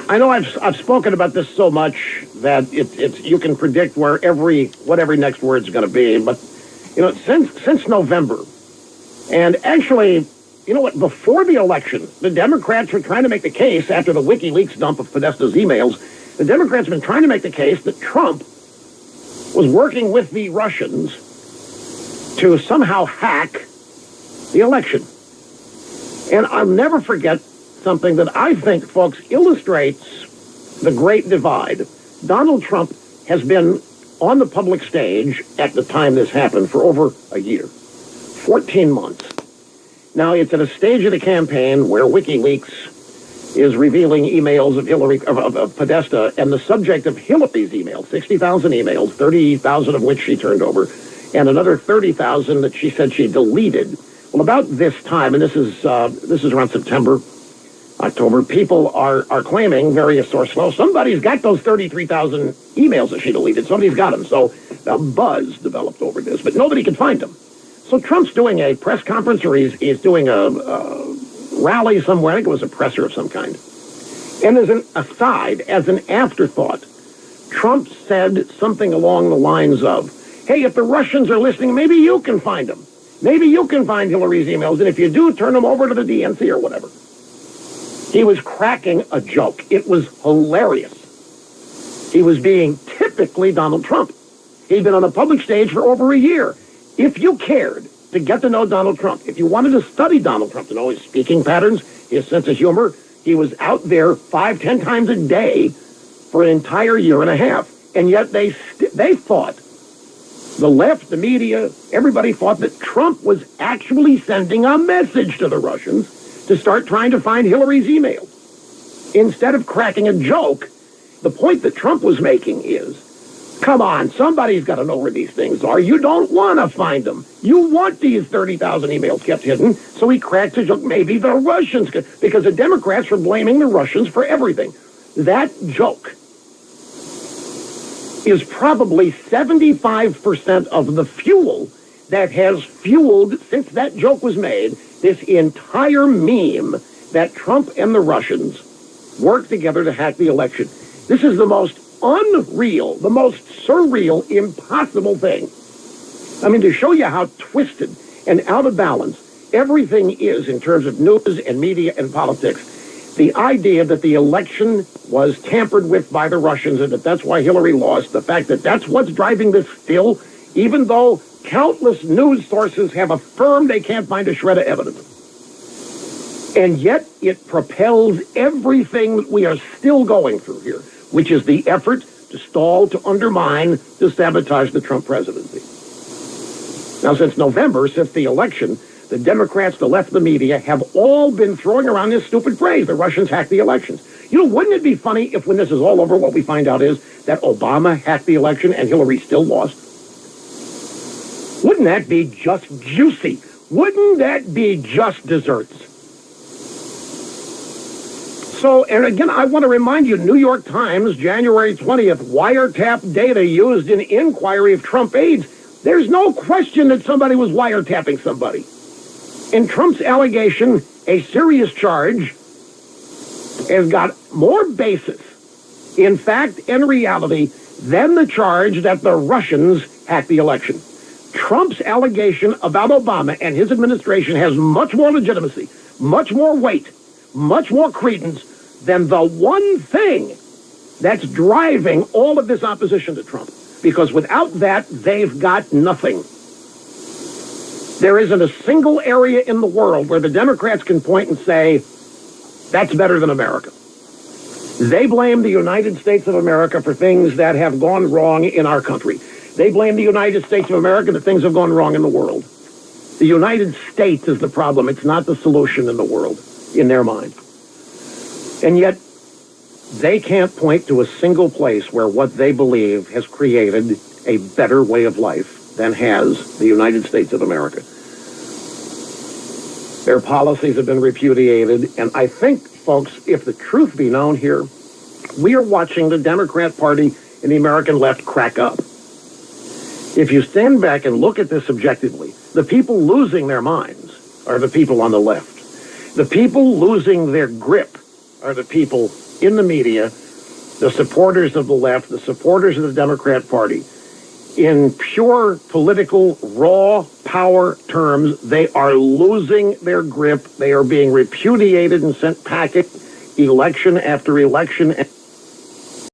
I know I've spoken about this so much that it's you can predict what every next word's going to be. But since November, and actually, you know what? Before the election, the Democrats were trying to make the case after the WikiLeaks dump of Podesta's emails. The Democrats have been trying to make the case that Trump was working with the Russians to somehow hack the election. And I'll never forget something that I think, folks, illustrates the great divide. Donald Trump has been on the public stage at the time this happened for over a year, 14 months. Now, it's at a stage of the campaign where WikiLeaks is revealing emails of Podesta, and the subject of Hillary's emails, 60,000 emails, 30,000 of which she turned over, and another 30,000 that she said she deleted. Well, about this time, and this is around September, October, people are claiming, various sources, well, somebody's got those 33,000 emails that she deleted. Somebody's got them. So a buzz developed over this, but nobody can find them. So Trump's doing a press conference, or he's doing a rally somewhere. I think it was a presser of some kind. And as an aside, as an afterthought, Trump said something along the lines of, hey, if the Russians are listening, maybe you can find them. Maybe you can find Hillary's emails, and if you do, turn them over to the DNC or whatever. He was cracking a joke. It was hilarious. He was being typically Donald Trump. He'd been on the public stage for over a year. If you cared to get to know Donald Trump, if you wanted to study Donald Trump, to know his speaking patterns, his sense of humor, he was out there 5-10 times a day for an entire year and a half. And yet they thought, the left, the media, everybody thought that Trump was actually sending a message to the Russians to start trying to find Hillary's emails. Instead of cracking a joke, the point that Trump was making is, come on, somebody's got to know where these things are. You don't want to find them. You want these 30,000 emails kept hidden. So he cracked a joke. Maybe the Russians could, because the Democrats were blaming the Russians for everything. That joke is probably 75% of the fuel that has fueled, since that joke was made, this entire meme that Trump and the Russians worked together to hack the election. This is the most unreal, the most surreal, impossible thing. I mean, to show you how twisted and out of balance everything is in terms of news and media and politics, the idea that the election was tampered with by the Russians and that that's why Hillary lost, the fact that that's what's driving this still, even though countless news sources have affirmed they can't find a shred of evidence. And yet it propels everything that we are still going through here, which is the effort to stall, to undermine, to sabotage the Trump presidency. Now, since November, since the election, the Democrats, the left, the media have all been throwing around this stupid phrase, the Russians hacked the elections. You know, wouldn't it be funny if when this is all over, what we find out is that Obama hacked the election and Hillary still lost? Wouldn't that be just juicy? Wouldn't that be just desserts? So, and again, I want to remind you, New York Times, January 20th, wiretap data used in inquiry of Trump aides. There's no question that somebody was wiretapping somebody. In Trump's allegation, a serious charge has got more basis in fact and reality than the charge that the Russians hacked the election. Trump's allegation about Obama and his administration has much more legitimacy, much more weight, much more credence than the one thing that's driving all of this opposition to Trump. Because without that, they've got nothing. There isn't a single area in the world where the Democrats can point and say, that's better than America. They blame the United States of America for things that have gone wrong in our country. They blame the United States of America that things have gone wrong in the world. The United States is the problem. It's not the solution in the world, in their mind. And yet, they can't point to a single place where what they believe has created a better way of life than has the United States of America. Their policies have been repudiated, and I think, folks, if the truth be known here, we are watching the Democrat Party and the American left crack up. If you stand back and look at this objectively, the people losing their minds are the people on the left. The people losing their grip are the people in the media, the supporters of the left, the supporters of the Democrat Party, in pure political, raw power terms, they are losing their grip. They are being repudiated and sent packing election after election.